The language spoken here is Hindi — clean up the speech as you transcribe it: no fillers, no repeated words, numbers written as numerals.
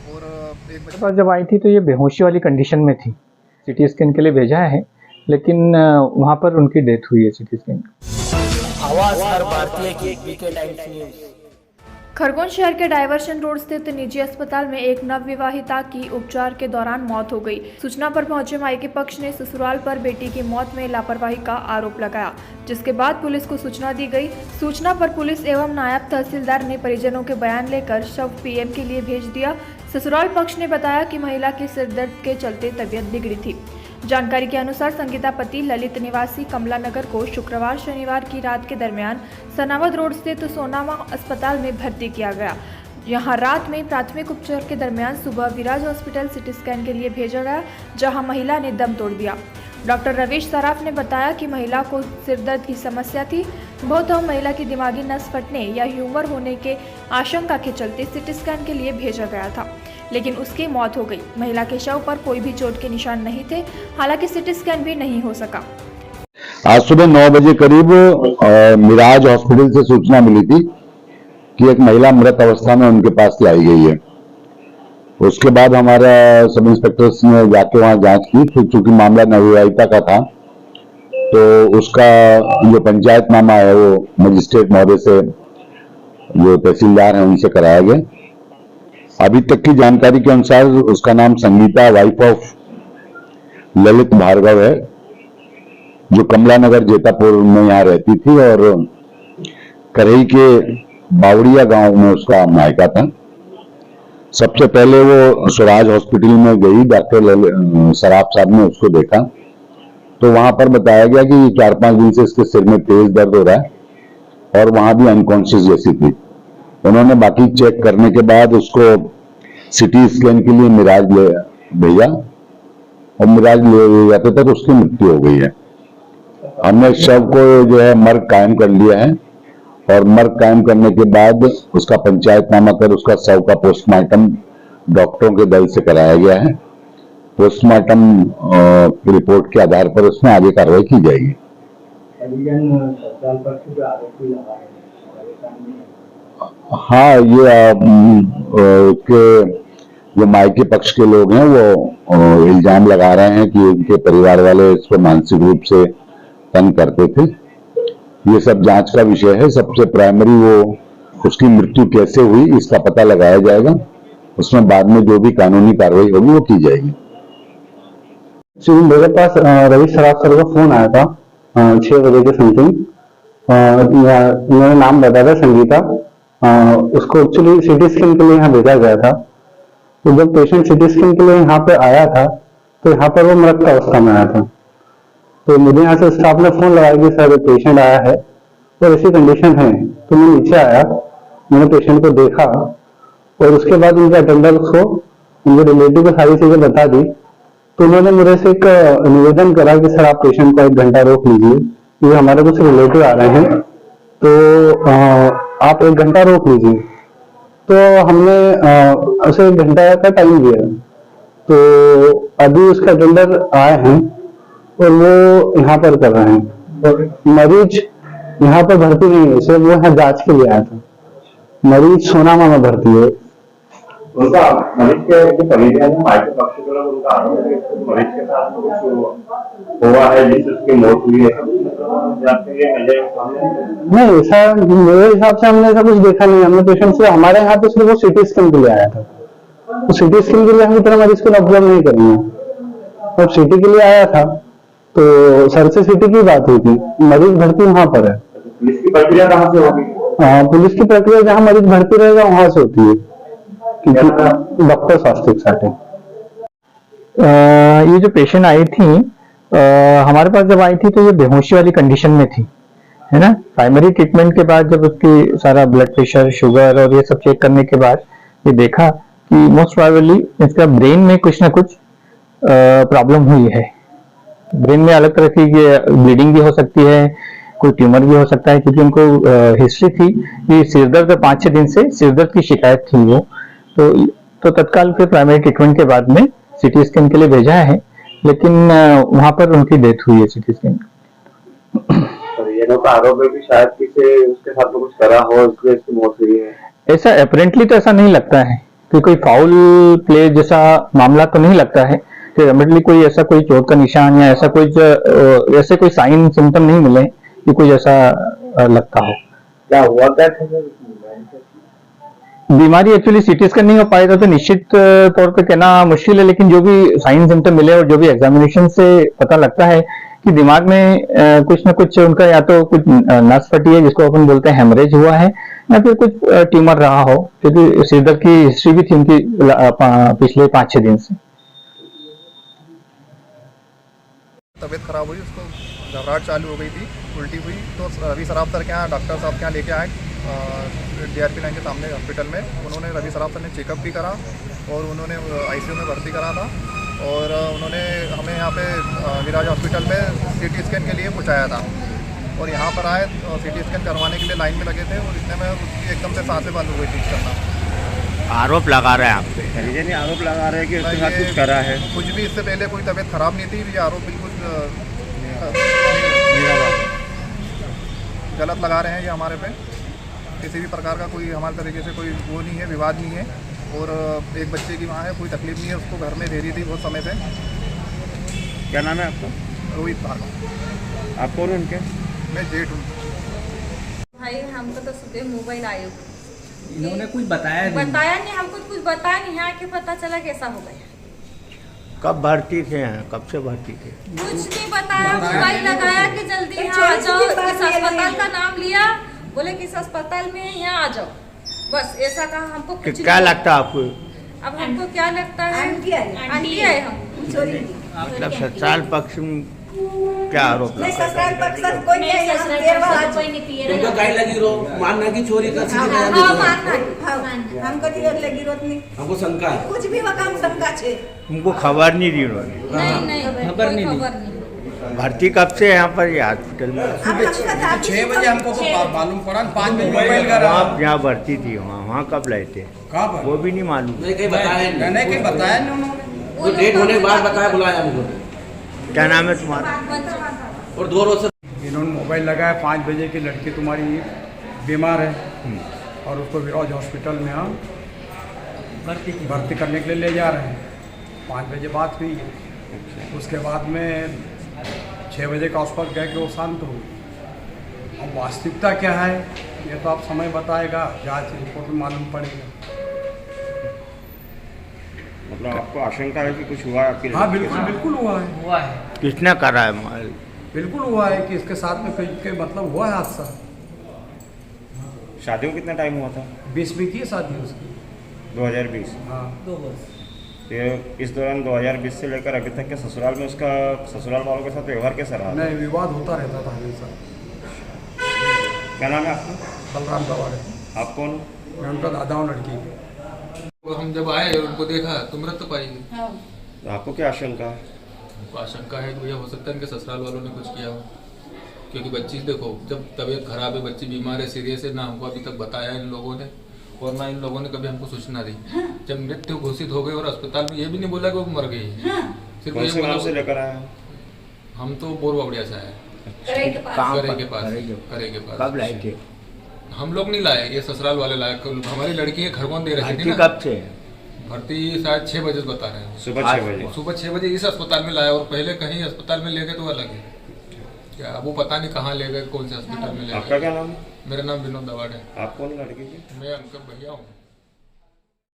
और एक मेरे पास जब आई थी तो ये बेहोशी वाली कंडीशन में थी। सीटी स्कैन के लिए भेजा है, लेकिन वहाँ पर उनकी डेथ हुई है सीटी स्कैन। आवाज हर भारतीय की बीके टाइम्स न्यूज। खरगोन शहर के डायवर्शन रोड स्थित निजी अस्पताल में एक नवविवाहिता की उपचार के दौरान मौत हो गई। सूचना पर पहुंचे मायके पक्ष ने ससुराल पर बेटी की मौत में लापरवाही का आरोप लगाया, जिसके बाद पुलिस को सूचना दी गई। सूचना पर पुलिस एवं नायब तहसीलदार ने परिजनों के बयान लेकर शव पीएम के लिए भेज दिया। ससुराल पक्ष ने बताया कि महिला की सिरदर्द के चलते तबीयत बिगड़ी थी। जानकारी के अनुसार संगीता पति ललित निवासी कमला नगर को शुक्रवार शनिवार की रात के दरमियान सनावद रोड स्थित सोनामा अस्पताल में भर्ती किया गया। यहां रात में प्राथमिक उपचार के दरमियान सुबह विराज हॉस्पिटल सिटी स्कैन के लिए भेजा गया, जहां महिला ने दम तोड़ दिया। डॉक्टर रवीश सराफ ने बताया कि महिला को सिरदर्द की समस्या थी। बहुतः महिला की दिमागी नस फटने या ह्यूमर होने के आशंका के चलते सिटी स्कैन के लिए भेजा गया था, लेकिन उसकी मौत हो गई। महिला के शव पर कोई भी चोट के निशान नहीं थे, हालांकि सिटी स्कैन भी नहीं हो सका। आज सुबह 9 बजे करीब मिराज हॉस्पिटल से सूचना मिली थी कि एक महिला मृत अवस्था में उनके पास लाई गई है। उसके बाद हमारा सब इंस्पेक्टर्स ने जाके वहां जांच की, फिर चूंकि मामला नवविवाहिता का था तो उसका जो पंचायतनामा है वो मजिस्ट्रेट महोदय से, जो तहसीलदार हैं, उनसे कराया गया। अभी तक की जानकारी के अनुसार उसका नाम संगीता वाइफ ऑफ ललित भार्गव है, जो कमला नगर जेतापुर में यहाँ रहती थी और करही के बावड़िया गांव में उसका मायका था। सबसे पहले वो स्वराज हॉस्पिटल में गई, डॉक्टर सराफ साहब ने उसको देखा तो वहां पर बताया गया कि 4-5 दिन से इसके सिर में तेज दर्द हो रहा है और वहां भी अनकॉन्शियस जैसी थी। उन्होंने बाकी चेक करने के बाद उसको सिटी स्कैन के लिए मिराज ले भेजा और मिराज ले जाते तक उसकी मृत्यु हो गई है। हमने शव को जो है मर्ग कायम कर लिया है और मर्ग कायम करने के बाद उसका पंचायतनामा कर उसका शव का पोस्टमार्टम डॉक्टरों के दल से कराया गया है। पोस्टमार्टम रिपोर्ट के आधार पर उसमें आगे कार्रवाई की जाएगी। हाँ, ये के जो मायके पक्ष के लोग हैं वो इल्जाम लगा रहे हैं कि उनके परिवार वाले इसको मानसिक रूप से तंग करते थे। ये सब जांच का विषय है। सबसे प्राइमरी वो उसकी मृत्यु कैसे हुई इसका पता लगाया जाएगा, उसमें बाद में जो भी कानूनी कार्रवाई होगी वो की जाएगी। मेरे पास रवीश सराफ सर का फोन आया था 6 बजे के समथिंग। उन्होंने नाम बताया था संगीता। उसको एक्चुअली सिटी स्कैन के लिए यहाँ भेजा गया था। तो जब पेशेंट सिटी स्कैन के लिए यहाँ पे आया था तो यहाँ पर वो मृत अवस्था में आया था। तो मुझे यहाँ से स्टाफ ने फोन लगाया कि सर पेशेंट आया है और ऐसी कंडीशन है। तो मैं नीचे आया, मैंने पेशेंट को देखा और उसके बाद उनके अटेंडर्स को, उनके रिलेटिव को सारी चीजें बता दी। तो उन्होंने मेरे से एक निवेदन करा कि सर आप पेशेंट को 1 घंटा रोक लीजिए, क्योंकि हमारे कुछ रिलेटिव आ रहे हैं, तो आप 1 घंटा रोक लीजिए। तो हमने उसे 1 घंटा का टाइम दिया। तो अभी उसके अटेंडर आए हैं और वो यहाँ पर कर रहे हैं। और मरीज यहाँ पर भर्ती नहीं है, सिर्फ वो यहाँ जांच के लिए आया था। मरीज सोनामा में भर्ती है। उनका मरीज के जो परिजन है मायके पक्ष के लोग, उनका आरोप है कि मरीज के साथ कुछ हुआ है जिससे उसकी मौत हुई है। नहीं, ऐसा मेरे हिसाब से हमने ऐसा कुछ देखा नहीं। हमने पेशेंट से, हमारे यहाँ पे सिर्फ वो सिटी स्कैन के लिए आया था। तो सिटी स्कैन के लिए हम इतना मरीज को ऑब्जर्व नहीं करेंगे। अब सिटी के लिए आया था तो सर से सिटी की बात हुई थी, मरीज भर्ती वहां पर है। पुलिस की प्रक्रिया कहाँ से होगी? पुलिस की प्रक्रिया जहाँ मरीज भर्ती रहेगा वहां से होती है, डॉक्टर स्वास्थ्य साठी। ये जो पेशेंट आई थी, हमारे पास जब आई थी तो ये बेहोशी वाली कंडीशन में थी, है ना। प्राइमरी ट्रीटमेंट के बाद जब उसकी सारा ब्लड प्रेशर, शुगर और ये सब चेक करने के बाद ये देखा कि मोस्ट प्रोबेबली इसका ब्रेन में कुछ ना कुछ प्रॉब्लम हुई है। ब्रेन में अलग तरह की ब्लीडिंग भी हो सकती है, कोई ट्यूमर भी हो सकता है, क्योंकि उनको हिस्ट्री थी कि सिरदर्द 5-6 दिन से सिरदर्द की शिकायत थी वो। तो तत्काल फिर प्राइमरी ट्रीटमेंट के बाद में सिटी स्कैन के लिए भेजा है, लेकिन वहां पर उनकी डेथ हुई है सिटी स्कैन। ये लोग आरोप है कि शायद किसी उसके साथ कुछ करा हो इसलिए इसकी मौत हुई है। ऐसा अपेरेंटली तो ऐसा नहीं लगता है, तो कोई फाउल प्ले जैसा मामला तो नहीं लगता है कि रेमेडली कोई ऐसा कोई चोट का निशान या ऐसा कोई ऐसे कोई साइन सिम्टम नहीं मिले कि कोई ऐसा लगता हो। क्या हुआ क्या था सर? बीमारी एक्चुअली सीटी स्कैन नहीं हो पाएगा तो निश्चित तौर पे कहना मुश्किल है, लेकिन जो भी साइन सिम्टम मिले और जो भी एग्जामिनेशन से पता लगता है कि दिमाग में कुछ ना कुछ उनका या तो कुछ नस फटी है जिसको अपन बोलते हैं हेमरेज हुआ है, या फिर कुछ ट्यूमर रहा हो, क्योंकि सिरदर्द की हिस्ट्री भी थी उनकी पिछले 5-6 दिन से। तबीयत खराब हुई, उसको घबराहट चालू हो गई थी, उल्टी हुई, तो रवि सराफ सर के यहाँ डॉक्टर साहब के यहाँ लेके आए DRP लाइन के सामने हॉस्पिटल में। उन्होंने रवि सराफ सर ने चेकअप भी करा और उन्होंने ICU में भर्ती करा था और उन्होंने हमें यहाँ पे विराज हॉस्पिटल में CT स्कैन के लिए पहुँचाया था और यहाँ पर आए CT स्कैन करवाने के लिए लाइन में लगे थे और इतने में उसकी एकदम से सांसें बंद हो गई थी करना। आरोप लगा रहे हैं आप पे। परिजन आरोप लगा रहे हैं कि उसके साथ कुछ करा है। कुछ भी इससे पहले कोई तबीयत खराब नहीं थी, ये आरोप बिल्कुल गलत लगा रहे हैं ये हमारे पे। किसी भी प्रकार का कोई हमारे तरीके से कोई वो नहीं है, विवाद नहीं है और एक बच्चे की माँ है, कोई तकलीफ नहीं है, उसको घर में दे रही थी बहुत समय से। क्या नाम है आपका? रोहित भार्गव। आप कौन हैं उनके? मैं जेठ हूँ। भाई हमको तो सुबह मोबाइल आयो, इन्होंने कुछ बताया नहीं हमको कुछ बताया नहीं, यहाँ के पता चला कैसा हो गया। कब भर्ती थे यहाँ, कब से भर्ती थे? कुछ नहीं बताया, मोबाइल लगाया कि जल्दी यहाँ आ जाओ, इस अस्पताल का नाम लिया, बोले कि इस अस्पताल में यहाँ आ जाओ, बस ऐसा कहा। हमको कुछ क्या लगता है आपको? अब हमको क्या लगता है, आंटी है हम। मतलब ससुराल पक्ष में क्या आरोप लगा? ससुराल पक्ष कोई नहीं है, हम देर कोई नहीं पिए रहे। उनका गाय लगी रो मानना की चोरी का हमको दियर लगी रोत नहीं, हमको शंका है, कुछ भी वकाम शंका छे। उनको खबर नहीं दी उन्होंने? नहीं खबर नहीं। भर्ती कब से यहाँ पर ये हॉस्पिटल में? 6 बजे हमको मालूम पड़ा, 5 बजे मोबाइल का आप जहाँ भर्ती थी वहाँ कब लाए थे? कहाँ पर? वो भी नहीं मालूम। नहीं कहीं बताया नहीं, कहीं बताया नहीं उन्होंने। वो डेट होने के बाद बताया, बुलाया हमको। क्या नाम है तुम्हारा? और 2 रोज से इन्होंने मोबाइल लगाया 5 बजे की लड़की तुम्हारी बीमार है और उसको विराज हॉस्पिटल में हम भर्ती करने के लिए ले जा रहे हैं। 5 बजे बात हुई है, उसके बाद में 6 बजे का आसपास गए कि वो शांत हो। अब वास्तविकता क्या है ये तो आप समय बताएगा, जांच रिपोर्ट में मालूम पड़ेगा। मतलब आपको आशंका है कि कुछ हुआ है आपके? हाँ बिल्कुल हुआ है। किसने करा है? बिल्कुल हुआ है कि इसके साथ में कोई मतलब हुआ है हादसा। शादी को कितना टाइम हुआ था? 20 में की शादी उसकी। 2020? हाँ 2 वर्ष। तो इस दौरान 2020 से लेकर अभी तक के ससुराल में उसका ससुराल वालों के साथ व्यवहार कैसा रहा? नहीं, विवाद होता रहता था हमेशा। क्या नाम है आपका? बलराम दवाड़े। आप कौन? मैं उनका दादा हूँ लड़की के। हम जब आए उनको देखा तो मृत पाई गई। तो आपको क्या आशंका है? हमको आशंका है कि भैया हो सकता है इनके ससुराल वालों ने कुछ किया हो, क्योंकि बच्ची देखो जब तबीयत खराब है, बच्ची बीमार है, सीरियस है, ना हमको अभी तक बताया इन लोगों ने और ना इन लोगों ने कभी हमको सूचना दी। जब मृत्यु घोषित हो गई और अस्पताल में ये भी नहीं बोला कि वो मर गई है, सिर्फ कौन ये से बोला गाँव से लेकर आए? हम तो बोरबावड़िया से आए, करे के पास। कब लाए थे? हम लोग नहीं लाए, ये ससुराल वाले लाए। हमारी लड़की है खरगोन दे रही थी ना। कब से? भर्ती शायद 6 बजे बता रहे हैं। सुबह 6 बजे? सुबह 6 बजे इस अस्पताल में लाया और पहले कहीं अस्पताल में ले गए तो अलग है क्या, अब वो पता नहीं कहाँ ले गए, कौन से अस्पताल में ले गए। आपका क्या नाम है? मेरा नाम विनोद दवाड़े। आप कौन लड़की की? मैं उनका भैया हूँ।